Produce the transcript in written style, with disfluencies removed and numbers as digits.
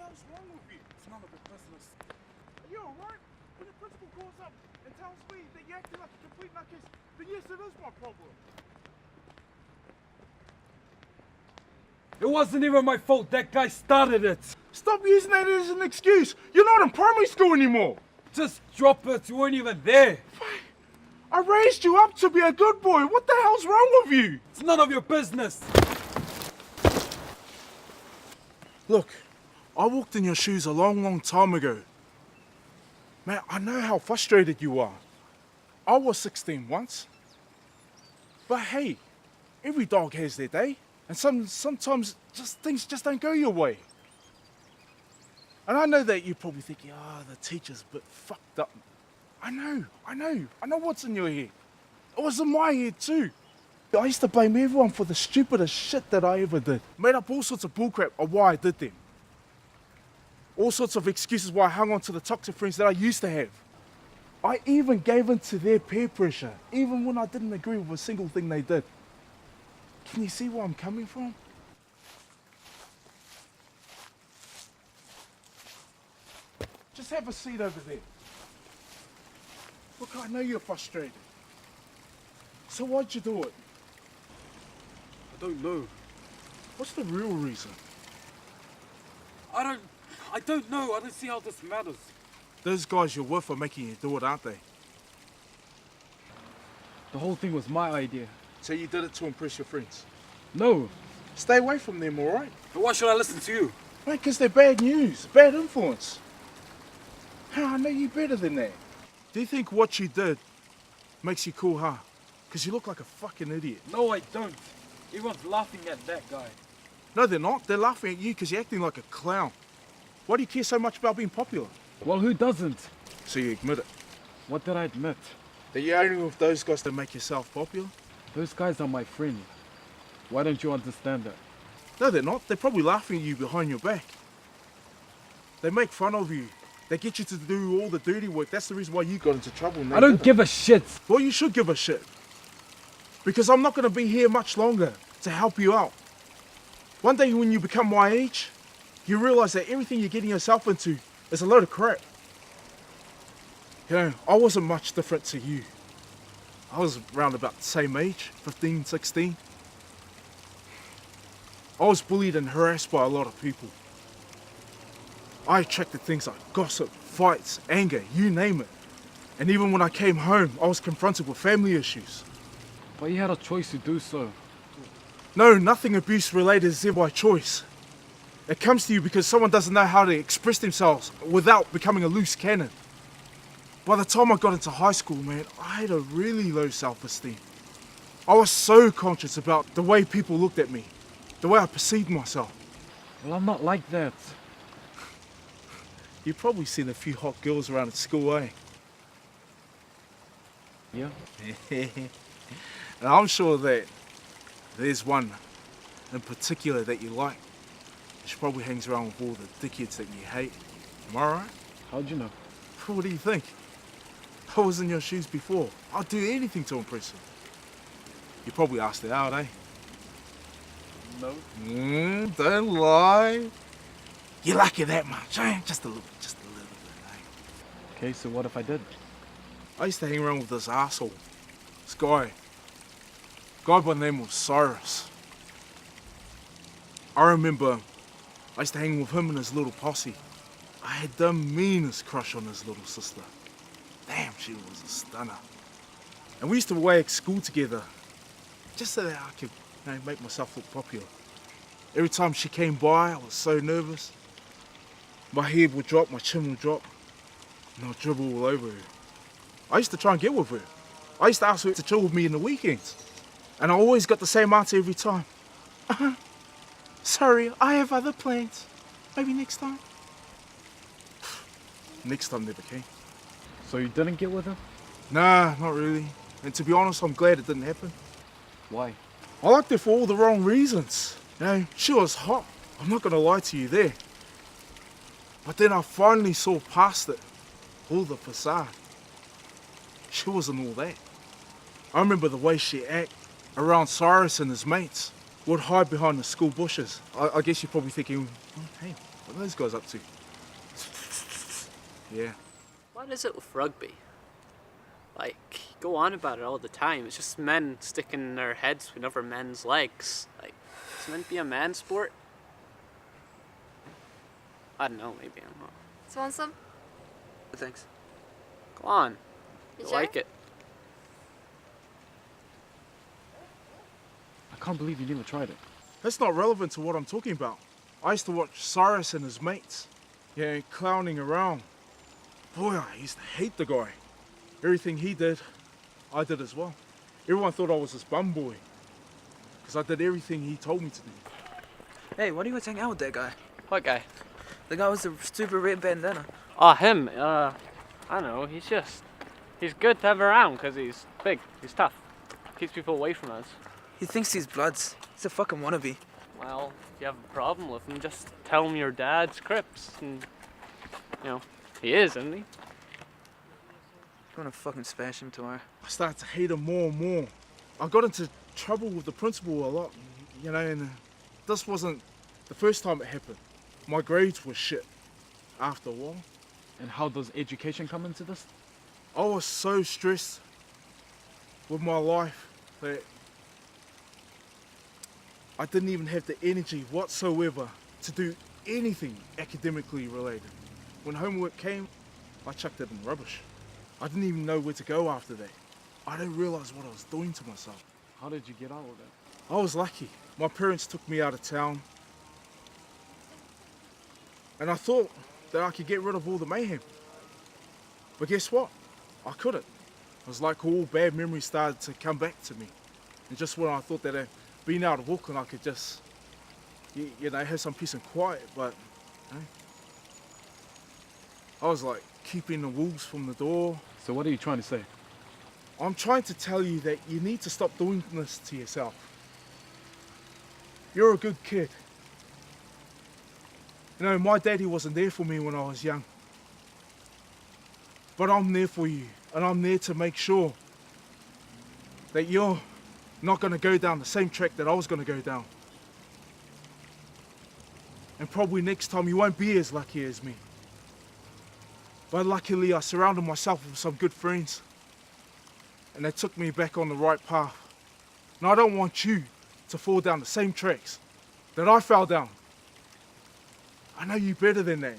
hell's wrong with you? It's none of your business. Are you alright? When the principal calls up and tells me that you're acting like a complete nutcase, then yes, it is my problem. It wasn't even my fault. That guy started it. Stop using that as an excuse. You're not in primary school anymore. Just drop it. You weren't even there. I raised you up to be a good boy. What the hell's wrong with you? It's none of your business. Look, I walked in your shoes a long time ago. Man, I know how frustrated you are. I was 16 once. But hey, every dog has their day. And sometimes things just don't go your way. And I know that you're probably thinking, the teacher's a bit fucked up. I know what's in your head. It was in my head too. I used to blame everyone for the stupidest shit that I ever did. Made up all sorts of bullcrap of why I did them. All sorts of excuses why I hung on to the toxic friends that I used to have. I even gave in to their peer pressure, even when I didn't agree with a single thing they did. Can you see where I'm coming from? Just have a seat over there. Look, I know you're frustrated. So why'd you do it? I don't know. What's the real reason? I don't know. I don't see how this matters. Those guys you're with are making you do it, aren't they? The whole thing was my idea. So you did it to impress your friends? No. Stay away from them, alright? But why should I listen to you? Mate, because they're bad news, bad influence. I know you better than that. Do you think what you did makes you cool, huh? Because you look like a fucking idiot. No, I don't. Everyone's laughing at that guy. No, they're not. They're laughing at you because you're acting like a clown. Why do you care so much about being popular? Well, who doesn't? So you admit it. What did I admit? That you're only with those guys to make yourself popular? Those guys are my friends. Why don't you understand that? No, they're not. They're probably laughing at you behind your back. They make fun of you. They get you to do all the dirty work. That's the reason why you got into trouble. I don't give a shit. Well, you should give a shit. Because I'm not going to be here much longer to help you out. One day when you become my age, you realize that everything you're getting yourself into is a load of crap. You know, I wasn't much different to you. I was around about the same age, 15, 16. I was bullied and harassed by a lot of people. I attracted things like gossip, fights, anger, you name it. And even when I came home, I was confronted with family issues. But you had a choice to do so. No, nothing abuse related is ever by choice. It comes to you because someone doesn't know how to express themselves without becoming a loose cannon. By the time I got into high school, man, I had a really low self-esteem. I was so conscious about the way people looked at me, the way I perceived myself. Well, I'm not like that. You've probably seen a few hot girls around at school, eh? Yeah? And I'm sure that there's one in particular that you like. She probably hangs around with all the dickheads that you hate. Am I right? How'd you know? What do you think? I was in your shoes before. I'd do anything to impress her. You probably asked her out, eh? No. Don't lie. You like her that much, eh? Just a little bit, eh? Okay, so what if I did? I used to hang around with this asshole. This guy by the name of Cyrus. I remember I used to hang with him and his little posse. I had the meanest crush on his little sister. Damn, she was a stunner. And we used to away at school together, just so that I could, make myself look popular. Every time she came by, I was so nervous. My head would drop, my chin would drop, and I'd dribble all over her. I used to try and get with her. I used to ask her to chill with me in the weekends. And I always got the same answer every time. Sorry, I have other plans. Maybe next time. Next time never came. So you didn't get with her? Nah, not really. And to be honest, I'm glad it didn't happen. Why? I liked her for all the wrong reasons. She was hot. I'm not gonna lie to you there. But then I finally saw past it. All the facade. She wasn't all that. I remember the way she acted around Cyrus and his mates. Would hide behind the school bushes. I guess you're probably thinking, oh, hey, What are those guys up to? Yeah. What is it with rugby? Like, you go on about it all the time. It's just men sticking their heads between other men's legs. Like, it's meant to be a man's sport? I don't know, maybe I'm wrong. So want some? Thanks. Go on. You I sure? like it. I can't believe you never tried it. That's not relevant to what I'm talking about. I used to watch Cyrus and his mates, yeah, clowning around. Boy, I used to hate the guy. Everything he did, I did as well. Everyone thought I was this bum boy, because I did everything he told me to do. Hey, why do you guys hang out with that guy? What guy? The guy with the stupid red bandana. Oh, him. I don't know. He's good to have around because he's big. He's tough. Keeps people away from us. He thinks he's Bloods. He's a fucking wannabe. Well, if you have a problem with him, just tell him your dad's Crips. And, you know, he is, isn't he? I'm gonna fucking smash him tomorrow. I started to hate him more and more. I got into trouble with the principal a lot, you know, and this wasn't the first time it happened. My grades were shit after a while. And how does education come into this? I was so stressed with my life that I didn't even have the energy whatsoever to do anything academically related. When homework came, I chucked it in rubbish. I didn't even know where to go after that. I didn't realize what I was doing to myself. How did you get out of that? I was lucky. My parents took me out of town. And I thought that I could get rid of all the mayhem. But guess what? I couldn't. It was like all bad memories started to come back to me. And just when I thought that being out of Auckland, I could just, you know, have some peace and quiet, but, you know, I was like keeping the wolves from the door. So what are you trying to say? I'm trying to tell you that you need to stop doing this to yourself. You're a good kid. You know, my daddy wasn't there for me when I was young. But I'm there for you, and I'm there to make sure that you're not going to go down the same track that I was going to go down. And probably next time you won't be as lucky as me. But luckily I surrounded myself with some good friends, and they took me back on the right path. And I don't want you to fall down the same tracks that I fell down. I know you better than that.